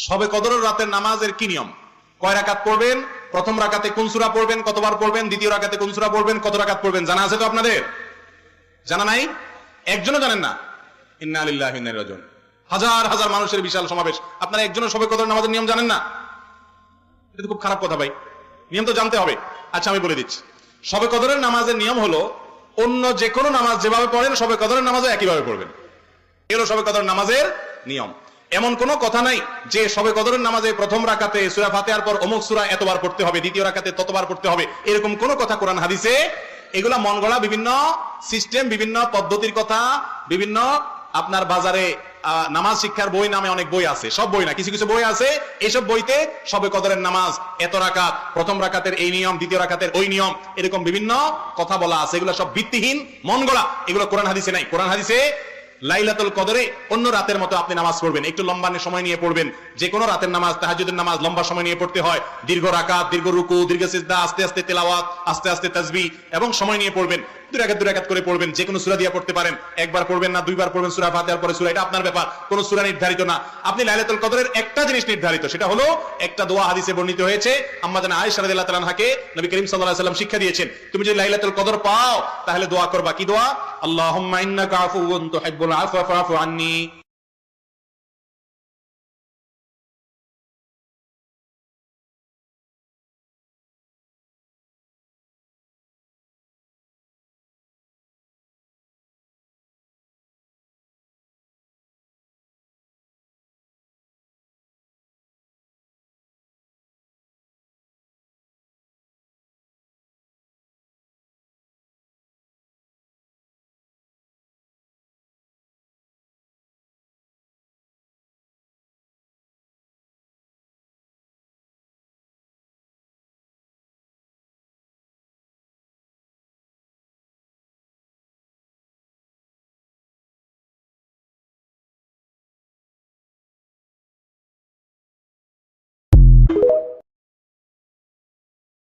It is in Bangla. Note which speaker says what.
Speaker 1: শবে কদরের রাতের নামাজের কি নিয়ম? কয় রাকাত পড়বেন, প্রথম রাকাতে কোন সূরা পড়বেন, কতবার পড়বেন, দ্বিতীয় রাকাতে কোন সূরা পড়বেন, কত রাকাত পড়বেন, জানা আছে তো আপনাদের? জানা নাই? একজনও জানেন না? ইন্না লিল্লাহি ওয়া ইন্না ইলাইহি রাজিউন। হাজার হাজার মানুষের বিশাল সমাবেশ, আপনারা একজনের শবে কদরের নামাজের নিয়ম জানেন না? এটা তো খুব খারাপ কথা ভাই, নিয়ম তো জানতে হবে। আচ্ছা আমি বলে দিচ্ছি, শবে কদরের নামাজের নিয়ম হলো অন্য যে কোনো নামাজ যেভাবে পড়েন শবে কদরের নামাজও একইভাবে পড়বেন। এই হলো শবে কদরের নামাজের নিয়ম। এমন কোনো কথা নাই যে শবে কদরের নামাজে প্রথম রাকাতে সূরা ফাতিহার পর অমুক সূরা এতবার পড়তে হবে, দ্বিতীয় রাকাতে ততবার পড়তে হবে, এরকম কোনো কথা কোরআন হাদিসে, এগুলা মন গড়া বিভিন্ন সিস্টেম, বিভিন্ন পদ্ধতির কথা, বিভিন্ন আপনার বাজারে নামাজ শিক্ষার বই নামে অনেক বই আছে, সব বই না, কিছু কিছু বই আছে, এইসব বইতে শবে কদরের নামাজ এত রাকাত, প্রথম রাকাতের এই নিয়ম, দ্বিতীয় রাকাতের ওই নিয়ম, এরকম বিভিন্ন কথা বলা আছে। এগুলো সব ভিত্তিহীন, মন গড়া, এগুলো কোরআন হাদিসে নাই। কোরআন হাদিসে লাইলাতুল কদরে অন্য রাতের মতো আপনি নামাজ পড়বেন, একটু লম্বা সময় নিয়ে পড়বেন। যে কোনো রাতের নামাজ, তাহাজ্জুদের নামাজ লম্বা সময় নিয়ে পড়তে হয়, দীর্ঘ রাকাত, দীর্ঘ রুকু, দীর্ঘ সিজদা, আস্তে আস্তে তেলাওয়াত, আস্তে আস্তে তাসবিহ এবং সময় নিয়ে পড়বেন। দুই রাকাত করে পড়বেন, যে কোনো সূরা দিয়ে পড়তে পারেন, একবার পড়বেন না দুইবার পড়বেন, সূরা ফাতিহার পরে সূরা, এটা আপনার ব্যাপার, কোনো সূরা নির্ধারিত না। আপনি লাইলাতুল কদরের একটা জিনিস নির্ধারিত, সেটা হলো একটা দোয়া হাদিসে বর্ণিত হয়েছে, আম্মা জানা আয়েশা রাদিয়াল্লাহু তাআলা আনহাকে নবী করিম সাল্লাল্লাহু আলাইহি ওয়াসাল্লাম শিক্ষা দিয়েছেন, তুমি যদি লাইলাতুল কদর পাও তাহলে দোয়া করবা, কি দোয়া? আল্লাহুম্মা ইন্নাকা আফুউন তুহিব্বুল আফওয়া ফা'ফু আন্নী।